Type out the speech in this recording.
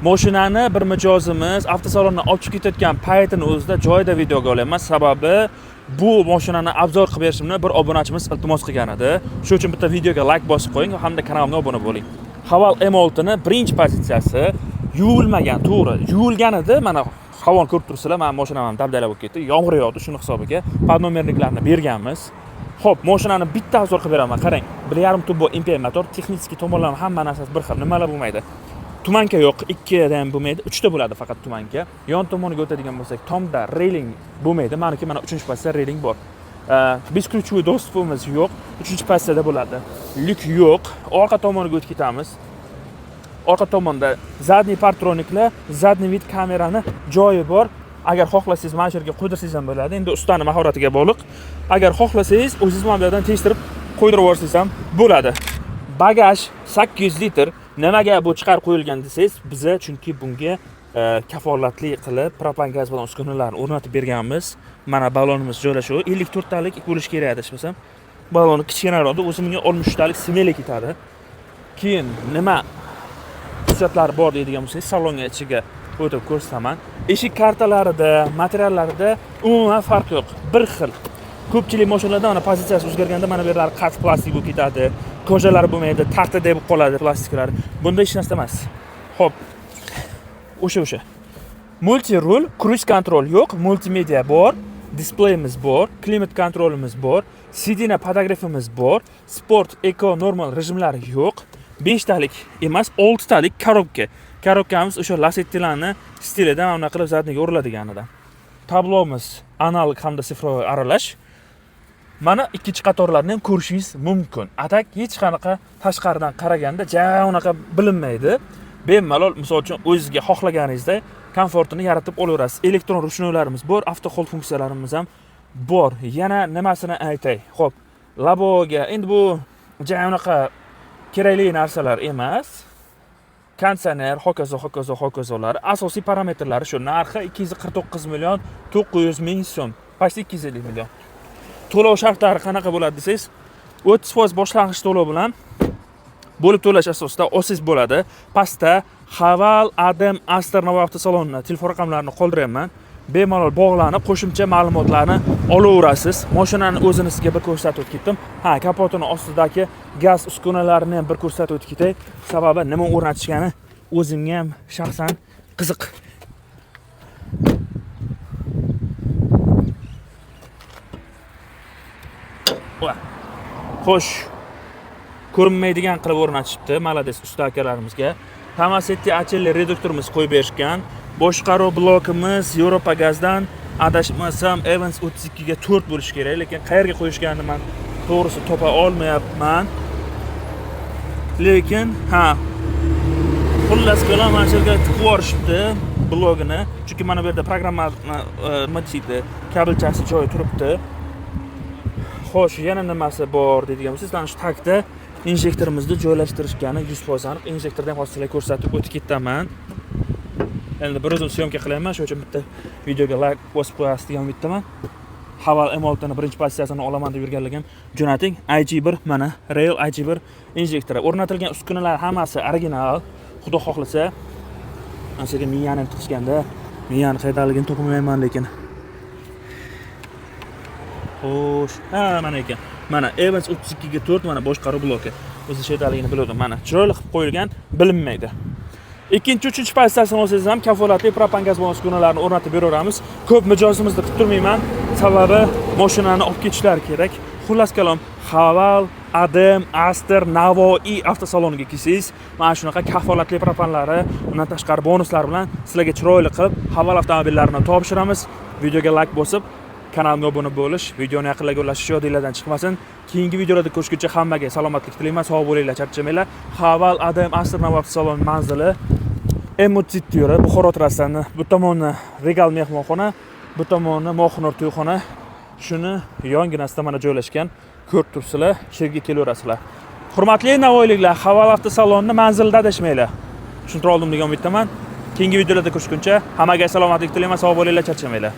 Mashinani bir mijozimiz avtosalondan olib chiqib ketayotgan paytini o'zida joyida videoga olaman. Sababi bu mashinani obzor qilib berishimni bir obunachimiz iltimos qilgan edi. Shuning uchun bitta videoga like bosib qo'ying hamda kanalimga obuna bo'ling. Haval M6 ni birinchi pozitsiyasi yuvilmagan, to'g'ri. Yuvilgan edi. Mana havoni ko'rib turibsizlar, men mashinam ham dabdala bo'lib ketdi. Yomg'ir yog'di, shuni hisobiga podnomerniklarni berganmiz. Xo'p, mashinani bitta obzor qilib beraman. Qarang, 1.5 turbo MPI motor, texnik tomonlama hamma narsasi bir xil. Nimalar bo'lmaydi? Tumanka yo'q, 2 dan bo'lmaydi, 3 ta bo'ladi faqat tumanka. Yon tomoniga o'tadigan bo'lsak, tomda railing bo'lmaydi. Meniki mana 3-pozitsiya railing bor. Beskruchli dostupimiz yo'q, 3-pozitsiyada bo'ladi. Lyuk yo'q. Orqa tomoniga o'tib ketamiz. Orqa tomonda zadniy partroniklar, zadniy vid kamerani joyi bor. Agar xohlasangiz mana shu yerga qo'ydirsangiz ham bo'ladi. Endi ustaning mahoratiga bog'liq. Agar xohlasangiz o'zingiz mana bu yerdan tekshirib qo'ydirib yuborsangiz ham bo'ladi. Bagaj 800 litr. Nimaga bu chiqarib qo'yilgan desangiz, biza chunki bunga kafolatli qilib propan gaz balon uskunalarni o'rnatib berganmiz. Mana balonimiz joylashuvi 54 talik bo'lish kerak adashmasam. Baloni kichkinaroq, o'zi bunga 63 talik smeli ketadi. Keyin nima xususiyatlari bor deydigan bo'lsangiz, salonga ichiga o'tib ko'rsataman. Eshik kartalarida, materiallarida umuman farq yo'q. Bir xil. Ko'pchilik mashinalarda mana pozitsiyasi o'zgarganda mana bu yerlar qat plastik bo'lib ketadi. Ko'jalar bo'lmaydi, taxta deb qoladi plastiklar. Bunda hech narsa emas. Xo'p. O'sha. Multi rul, cruise control yo'q, multimedia bor, displeyimiz bor, klimat kontrolimiz bor, sidina podografimiz bor, sport, eco, normal rejimlari yo'q. 5 talik emas, 6 talik korobka. Korobkamiz o'sha Lassettilarni stilida mana qilib zadniga o'riladiganidan. Tablomiz analog hamda sifroviy aralash. Mana ikkinchi qatorlarni ham ko'rishingiz mumkin. Atak hech qanaqa tashqaridan qaraganda unaqa bilinmaydi. Bemalol, misol uchun o'zingizga xohlaganingizda komfortini yaratib olaverasiz. Elektron rushnoylarimiz bor, avto hold funksiyalarimiz ham bor. Yana nimasini aytay? Xo'p, laboga endi bu unaqa kerakli narsalar emas. Konditsioner, hokazolar. Asosiy parametrlari shu. Narxi 249 million 900 ming so'm. Pasti 250 million. To'lov shartlari qanaqa bo'ladi desangiz, 30% boshlang'ich to'lov bilan bo'lib to'lash asosida olsangiz bo'ladi. Pastda Haval, Adem, Aster Navo avtosaloni telefon raqamlarini qoldiryapman. Bemalol bog'lanib, qo'shimcha ma'lumotlarni olaverasiz. Mashinani o'zini sizga bir ko'rsatib ketdim. Kapotini ostidagi gaz uskunalarini ham bir ko'rsatib o'tib ketay. Sababi nima o'rnatishgani o'zimga ham shaxsan qiziq. Xo'sh. Ko'rinmaydigan qilib o'rnatishibdi. Malades usta akalarimizga. Tamasetti achilli reduktorimiz qo'yib berishgan. Boshqaruv blokimiz Yevropa gazdan adashmasam Evans 32 ga 4 bo'lish kerak, lekin qayerga qo'yishganini men to'g'risi topa olmayapman. Lekin xullas kalom mana shu yerga tiqib yuborishibdi blogini. Chunki mana bu yerda programma nima deydi, kabelchasi joyi turibdi. Xo'sh, yana nimasi bor deydigan bo'lsangiz, mana shu tagda injektorimizni joylashtirishgani 100% aniq. Injektordan hozir sizlarga ko'rsatib o'tib ketaman. Endi bir o'zim syomka qilaman, shuning uchun bitta videoga like bosib qo'yasiz degan umiddaman. Haval M6 ni birinchi pozitsiyasini olaman deb yurganligim jo'nating. IG1 mana Rail IG1 injektori. O'rnatilgan uskunalar hammasi original. Xudo xohlasa, anchaga miyani tiqishganda miyani qayerdaligini topolmayman lekin. Xo'sh, mana ekan. Mana Evans 32 ga 4 mana boshqaruv bloki. O'zi shaydaligini bildim. Mana chiroyli qilib qo'yilgan, bilinmaydi. Ikkinchi, uchinchi pozitsiyasini olsangiz ham kafolatli propan gaz balon uskunalarini o'rnatib beraveramiz. Ko'p mijozimizni kutib turmayman. Sababi mashinani olib ketishlari kerak. Xullas kalom, Haval, Adem, Aster, Navoiy avtosaloniga kelsangiz, mana shunaqa kafolatli propanlari, undan tashqari bonuslar bilan sizlarga chiroyli qilib Haval avtomobillarini topshiramiz. Videoga like bosib, kanalimga obuna bo'lish, videoni yaqinlarga ulashish yodingizdan chiqmasin. Keyingi videolarda ko'rishguncha hammaga salomatlik tilayman, sog' bo'linglar, charchamanglar. Haval, Adem, Aster Navo avtosaloni manzili Emotsittiyor, Buxoro trassani, bu tomoni Regal mehmonxona, bu tomoni Moxnor to'yxona. Shuni yonginasida mana joylashgan. Ko'rib turibsizlar, sherga kelaverasizlar. Hurmatli navoiyliklar, Haval avtosalonini manzilida adashmanglar. Tushuntira oldim degan umiddaman. Keyingi videolarda ko'rishguncha hammaga salomatlik tilayman, sog' bo'linglar, charchamanglar.